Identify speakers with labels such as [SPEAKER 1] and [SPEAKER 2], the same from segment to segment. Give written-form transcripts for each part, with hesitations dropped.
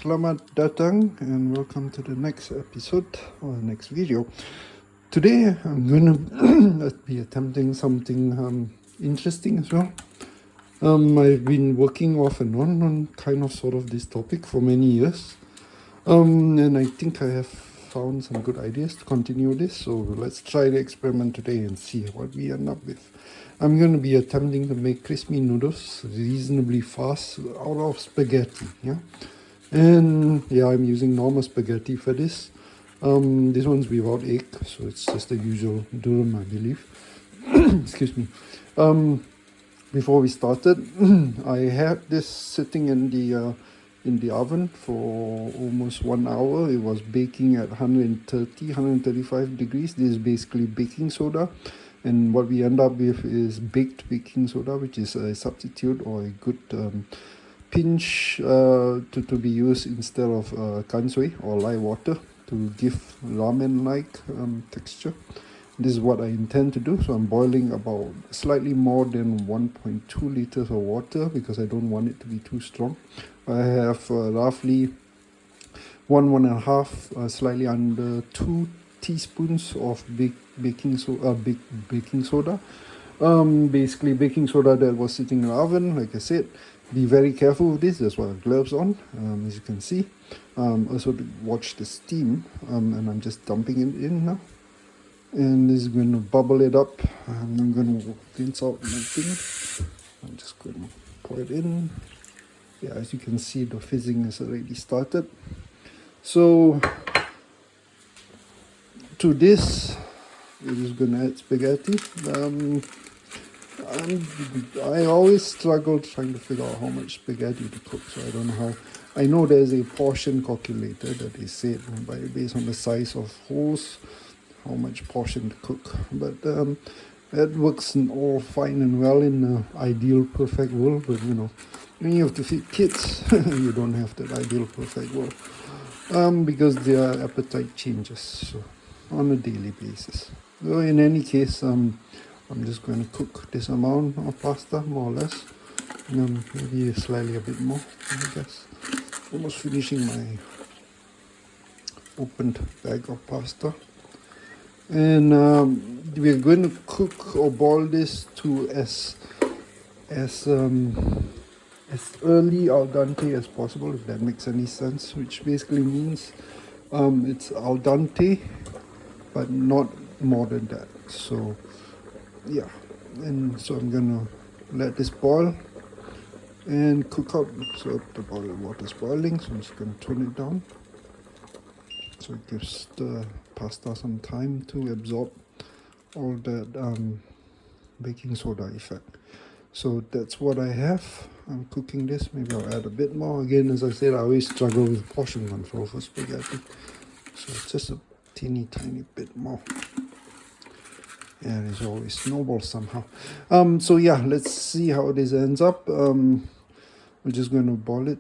[SPEAKER 1] Selamat datang and welcome to the next episode or next video. Today I'm going to be attempting something interesting as well. I've been working off and on kind of sort of this topic for many years. And I think I have found some good ideas to continue this. So let's try the experiment today and see what we end up with. I'm going to be attempting to make crispy noodles reasonably fast out of spaghetti. And I'm using normal spaghetti for this. This one's without egg, so it's just the usual durum, I believe. Excuse me. Before we started, I had this sitting in the oven for almost 1 hour. It was baking at 135 degrees. This is basically baking soda. And what we end up with is baked baking soda, which is a substitute or a good pinch to be used instead of Kansui or lye water to give ramen-like texture. This is what I intend to do. So I'm boiling about slightly more than 1.2 liters of water because I don't want it to be too strong. I have roughly one and a half, slightly under 2 teaspoons of baking soda. Basically baking soda that was sitting in the oven. Like I said, be very careful with this. That's why I have gloves on, as you can see. Also to watch the steam, and I'm just dumping it in now. And this is going to bubble it up. I'm going to rinse out my thing. I'm just going to pour it in. Yeah, as you can see, the fizzing has already started. So to this, we're just going to add spaghetti. I always struggle trying to figure out how much spaghetti to cook, so I don't know how. I know there's a portion calculator that they said based on the size of holes, how much portion to cook. But that works all fine and well in the ideal perfect world. But when you have to feed kids, you don't have that ideal perfect world because their appetite changes on a daily basis. So in any case, I'm just going to cook this amount of pasta, more or less. Maybe slightly a bit more, I guess. Almost finishing my opened bag of pasta. And we're going to cook or boil this to as early al dente as possible, if that makes any sense, which basically means it's al dente, but not more than that. So yeah, and so I'm gonna let this boil and cook up. So the boiling water is boiling, so I'm just gonna turn it down so it gives the pasta some time to absorb all that baking soda effect. So that's what I have. I'm cooking this. Maybe I'll add a bit more. Again, as I said, I always struggle with portion control for spaghetti, so it's just a teeny tiny bit more. And it always snowballs somehow. So yeah, let's see how this ends up. We're just going to boil it,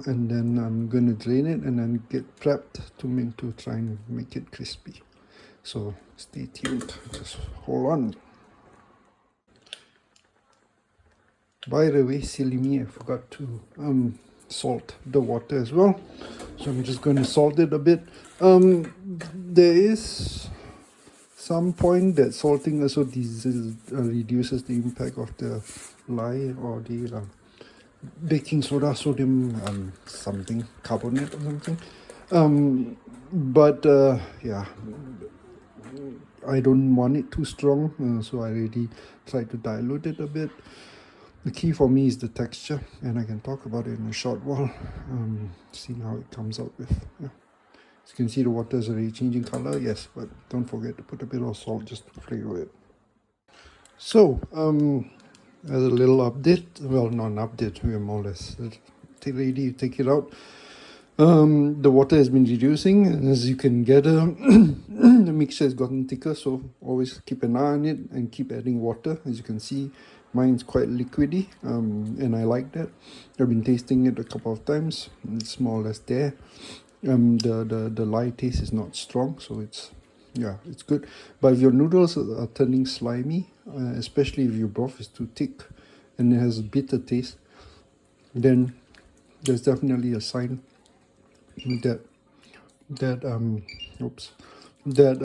[SPEAKER 1] and then I'm going to drain it and then get prepped to try and make it crispy. So stay tuned. Just hold on. By the way, silly me, I forgot to salt the water as well. So I'm just going to salt it a bit. There is some point that salting also reduces the impact of the lye or the baking soda, sodium something carbonate or something. But I don't want it too strong, so I really try to dilute it a bit. The key for me is the texture, and I can talk about it in a short while, seeing how it comes out with. Yeah. As you can see, the water is already changing color, yes, but don't forget to put a bit of salt just to flavor it. So, as a little update, well, not an update, we're more or less ready to take it out. The water has been reducing, and as you can gather, the mixture has gotten thicker, so always keep an eye on it and keep adding water. As you can see, mine's quite liquidy, and I like that. I've been tasting it a couple of times, it's more or less there. The lye taste is not strong, so it's good. But if your noodles are turning slimy, especially if your broth is too thick and it has a bitter taste, then there's definitely a sign that oops, that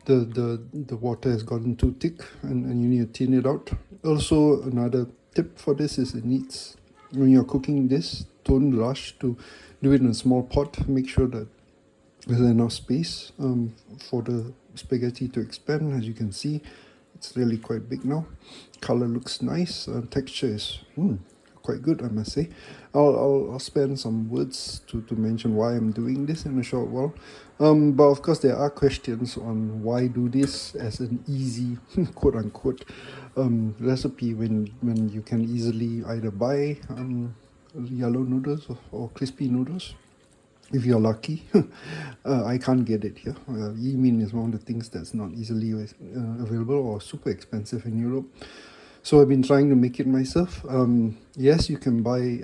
[SPEAKER 1] the water has gotten too thick, and you need to thin it out. Also, another tip for this is when you're cooking this, don't rush to do it in a small pot. Make sure that there's enough space for the spaghetti to expand. As you can see, it's really quite big now. Color looks nice. Texture is quite good, I must say. I'll spend some words to mention why I'm doing this in a short while. But of course, there are questions on why do this as an easy, quote unquote, recipe when you can easily either buy yellow noodles or crispy noodles. If you're lucky. I can't get it here. Yimin is one of the things that's not easily available or super expensive in Europe. So I've been trying to make it myself. Yes, you can buy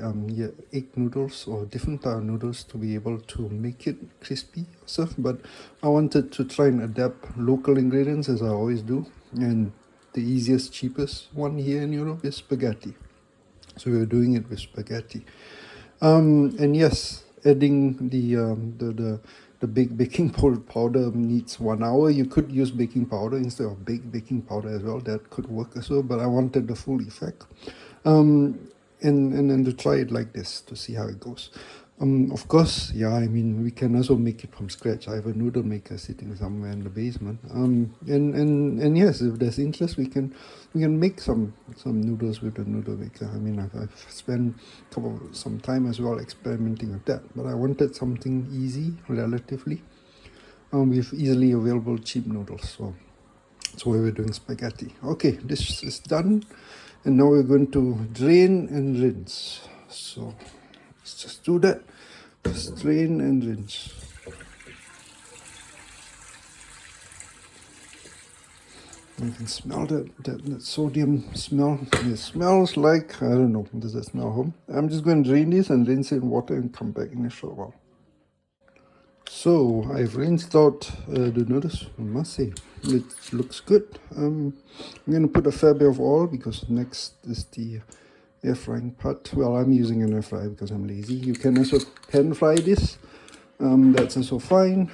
[SPEAKER 1] egg noodles or different type of noodles to be able to make it crispy stuff, but I wanted to try and adapt local ingredients as I always do. And the easiest, cheapest one here in Europe is spaghetti. So we're doing it with spaghetti. And yes, adding the big baking powder needs 1 hour. You could use baking powder instead of baked baking powder as well. That could work as well, but I wanted the full effect. And then to try it like this to see how it goes. Of course, yeah, I mean, we can also make it from scratch. I have a noodle maker sitting somewhere in the basement. And yes, if there's interest, we can make some noodles with the noodle maker. I mean, I've spent some time as well experimenting with that. But I wanted something easy, relatively, with easily available cheap noodles. So that's why we're doing spaghetti. Okay, this is done, and now we're going to drain and rinse. So let's just do that. Just drain and rinse. You can smell that sodium smell. It smells like, I don't know, does that smell home? I'm just going to drain this and rinse it in water and come back in a short while. So I've rinsed out the noodles. I must say it looks good. I'm going to put a fair bit of oil because next is the air frying part. Well, I'm using an air fryer because I'm lazy. You can also pan fry this. That's also fine.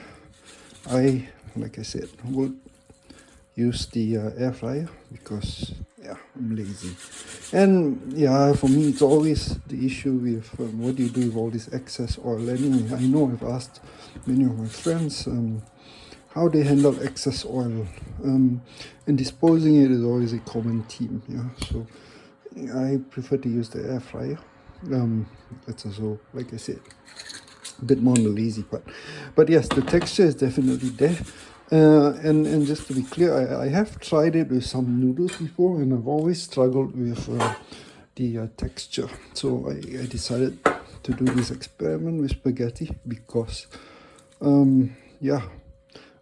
[SPEAKER 1] Like I said, would use the air fryer because I'm lazy. And yeah, for me it's always the issue with what do you do with all this excess oil. Anyway, I know I've asked many of my friends how they handle excess oil, and disposing it is always a common theme. So I prefer to use the air fryer. That's also, like I said, a bit more on the lazy part. But yes, the texture is definitely there. And just to be clear, I have tried it with some noodles before, and I've always struggled with the texture. So I decided to do this experiment with spaghetti because,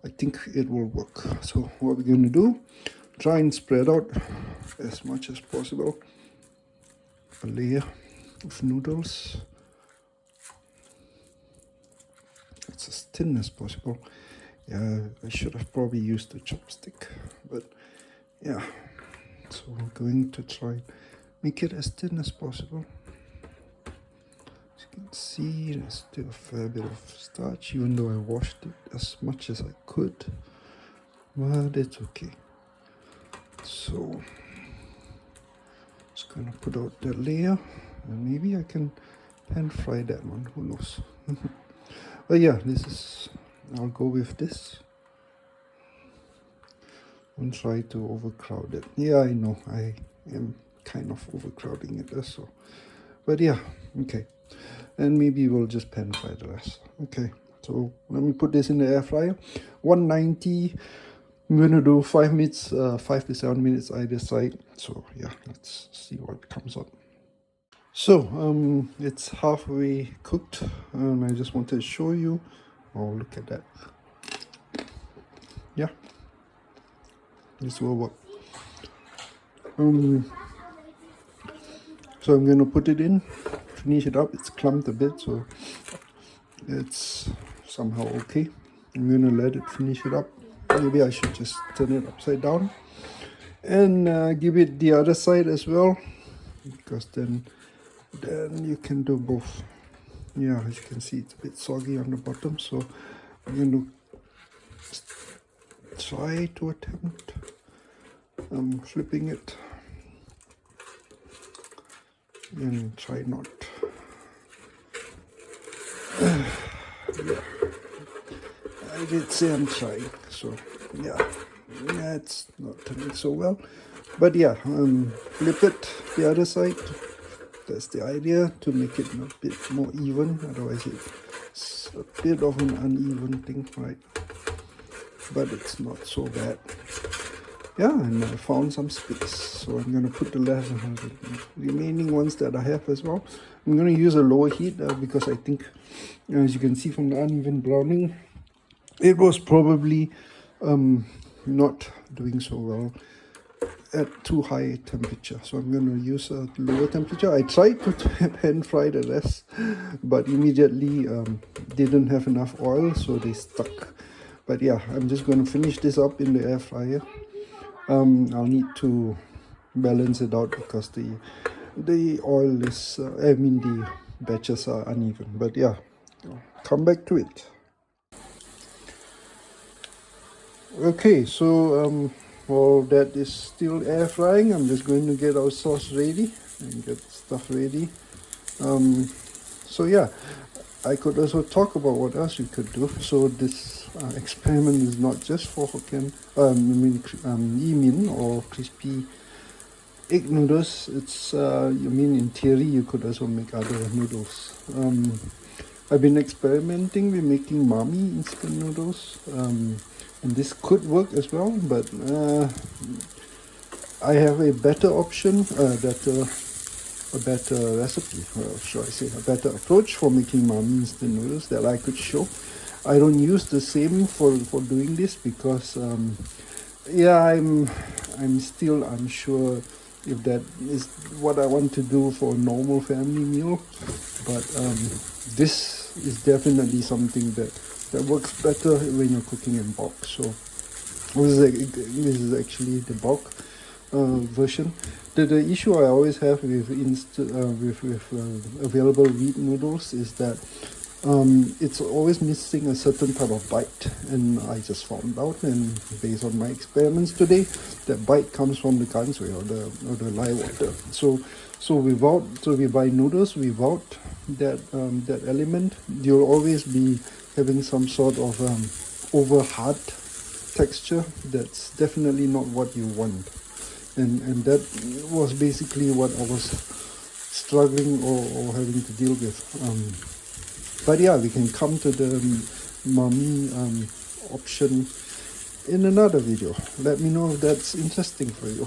[SPEAKER 1] I think it will work. So what we're going to do, try and spread out as much as possible a layer of noodles. It's as thin as possible. Yeah, I should have probably used a chopstick, but yeah. So we're going to try make it as thin as possible. As you can see, there's still a fair bit of starch, even though I washed it as much as I could. But it's okay. So just gonna put out that layer, and maybe I can pan fry that one. Who knows? But yeah, I'll go with this. Don't try to overcrowd it. Yeah, I know I am kind of overcrowding it also. But yeah, okay. And maybe we'll just pan fry the rest. Okay, so let me put this in the air fryer. 190. I'm gonna do 5 minutes, 5 to 7 minutes either side. So yeah, let's see what comes out. So it's halfway cooked, and I just wanted to show you. Oh, look at that. Yeah, this will work. So I'm gonna put it in, finish it up. It's clumped a bit, so it's somehow okay. I'm gonna let it finish it up. Maybe I should just turn it upside down and give it the other side as well, because then you can do both. yeah, as you can see, it's a bit soggy on the bottom, so I'm going to try to attempt flipping it and try not. Yeah, I did say I'm trying, so yeah, it's not turning so well, but yeah, flip it the other side. That's the idea, to make it a bit more even, otherwise it's a bit of an uneven thing, right? But it's not so bad. Yeah, and I found some space, so I'm going to put the remaining ones that I have as well. I'm going to use a lower heat because I think, as you can see from the uneven browning, it was probably not doing so well at too high temperature. So I'm going to use a lower temperature. I tried to pan fry the rest, but immediately didn't have enough oil, so they stuck. But yeah, I'm just going to finish this up in the air fryer. I'll need to balance it out because the oil is, the batches are uneven. But yeah, I'll come back to it. Okay, so while that is still air frying, I'm just going to get our sauce ready and get stuff ready. So yeah, I could also talk about what else you could do. So this experiment is not just for Hokkien, Yimin or crispy egg noodles. It's in theory you could also make other noodles. I've been experimenting with making Mami instant noodles, and this could work as well, but I have a better option, a better recipe, or should I say, a better approach for making Mami instant noodles that I could show. I don't use the same for doing this because, yeah, I'm still unsure if that is what I want to do for a normal family meal, but this is definitely something that works better when you're cooking in bulk. So this is actually the bulk version. The issue I always have with available wheat noodles is that it's always missing a certain type of bite, and I just found out, and based on my experiments today, that bite comes from the Kansui or the lye water. So we buy noodles without that that element. You'll always be having some sort of over hard texture. That's definitely not what you want, and that was basically what I was struggling or having to deal with. But yeah, we can come to the Mami option in another video. Let me know if that's interesting for you.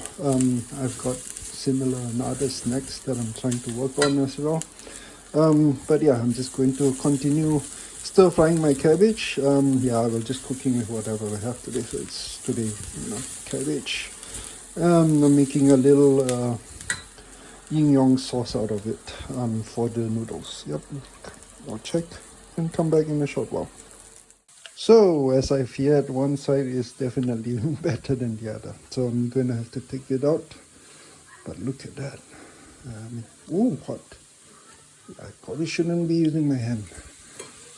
[SPEAKER 1] I've got similar and other snacks that I'm trying to work on as well. But yeah, I'm just going to continue stir frying my cabbage. Yeah, I was just cooking with whatever I have today. So it's today, cabbage. I'm making a little yin yang sauce out of it for the noodles. Yep. I'll check and come back in a short while. So, as I feared, one side is definitely better than the other. So I'm going to have to take it out. But look at that. Oh, hot. I probably shouldn't be using my hand.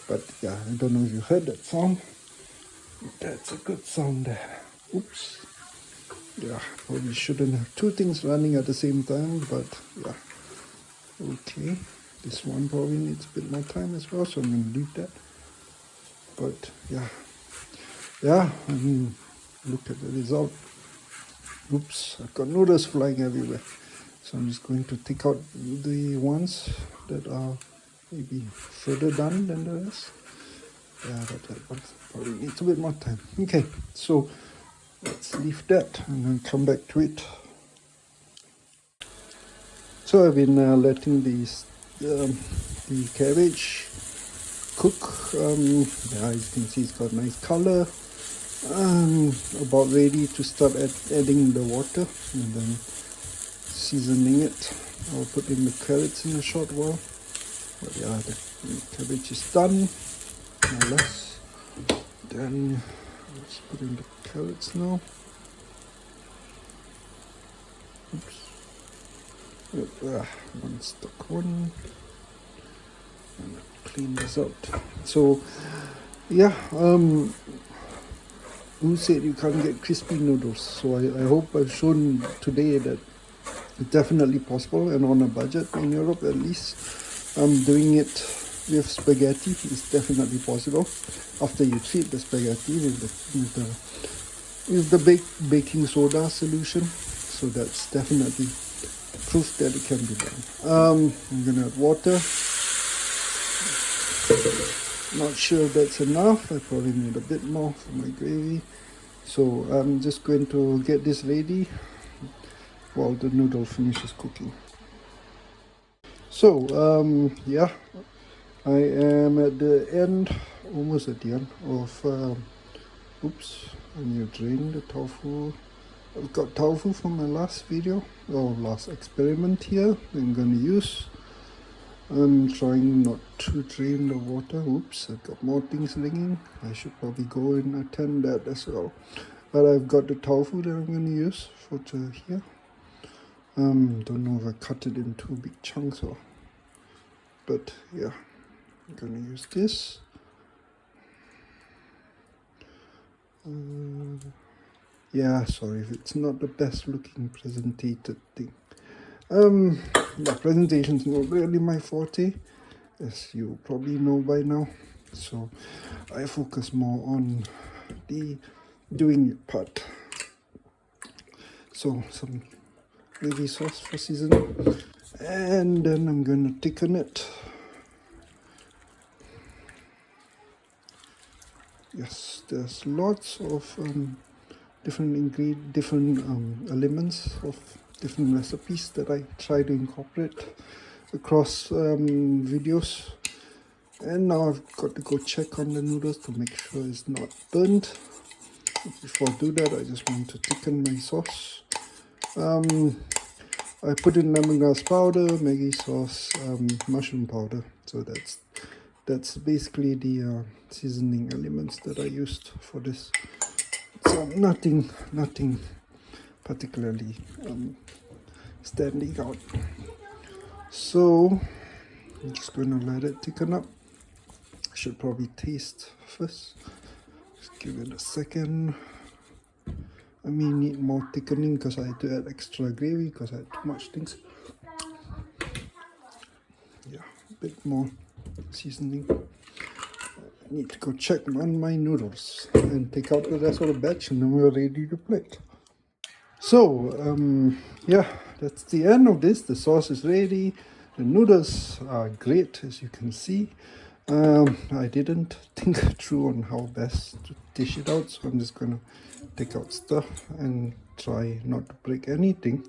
[SPEAKER 1] But yeah, I don't know if you heard that sound. That's a good sound there. Oops. Yeah, probably shouldn't have two things running at the same time, but yeah. Okay. This one probably needs a bit more time as well, so I'm going to leave that. But yeah, look at the result. Oops, I've got noodles flying everywhere. So I'm just going to take out the ones that are maybe further done than the rest. Yeah, that one probably needs a bit more time. Okay, so let's leave that and then come back to it. So I've been letting the cabbage cook. Yeah, as you can see, it's got a nice color. About ready to start adding the water and then seasoning it. I'll put in the carrots in a short while. But yeah, the cabbage is done, more or less. Then let's put in the carrots now. Oops. Yep, one stuck one. And clean this out. So yeah, who said you can't get crispy noodles? So I hope I've shown today that it's definitely possible, and on a budget in Europe at least. Doing it with spaghetti is definitely possible after you treat the spaghetti with the baking soda solution. So that's definitely proof that it can be done. I'm gonna add water. Not sure that's enough. I probably need a bit more for my gravy. So I'm just going to get this ready while the noodle finishes cooking. So yeah, I am at the end, almost at the end of, oops, I need to drain the tofu. I've got tofu from my last video, or last experiment here I'm going to use. I'm trying not to drain the water. Oops, I've got more things ringing. I should probably go and attend that as well. But I've got the tofu that I'm going to use for here. Don't know if I cut it into big chunks or, but yeah, I'm going to use this. Yeah, sorry if it's not the best looking presented thing. The presentation's not really my forte, as you probably know by now. So I focus more on the doing it part. So some gravy sauce for seasoning, and then I'm gonna thicken it. Yes, there's lots of different elements of different recipes that I try to incorporate across videos. And now I've got to go check on the noodles to make sure it's not burnt. Before I do that, I just want to thicken my sauce. I put in lemongrass powder, Maggi sauce, mushroom powder. So that's basically the seasoning elements that I used for this. So nothing particularly standing out. So I'm just going to let it thicken up. I should probably taste first. Just give it a second. I may need more thickening because I had to add extra gravy because I had too much things. Yeah, a bit more seasoning. I need to go check on my noodles and take out the rest of the batch, and then we're ready to plate. So yeah, that's the end of this. The sauce is ready. The noodles are great, as you can see. I didn't think through on how best to dish it out, so I'm just gonna take out stuff and try not to break anything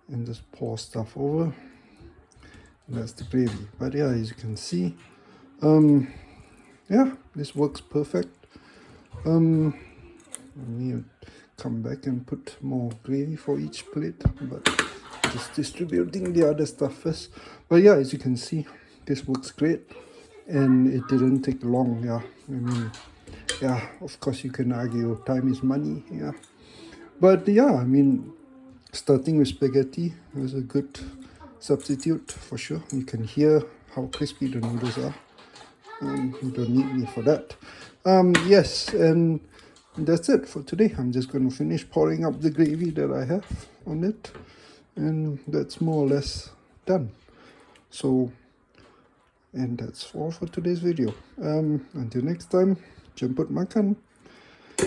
[SPEAKER 1] and just pour stuff over. And that's the gravy. But yeah, as you can see, yeah, this works perfect. I need to come back and put more gravy for each plate, but just distributing the other stuff first. But yeah, as you can see, this works great, and it didn't take long. Yeah, I mean, yeah, of course you can argue time is money. Yeah, but yeah, I mean, starting with spaghetti was a good substitute for sure. You can hear how crispy the noodles are. You don't need me for that. Yes, and that's it for today. I'm just going to finish pouring up the gravy that I have on it, and that's more or less done. So, and that's all for today's video. Until next time, jemput makan,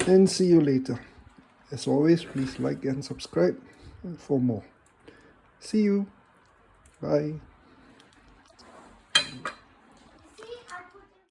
[SPEAKER 1] and see you later. As always, please like and subscribe for more. See you. Bye.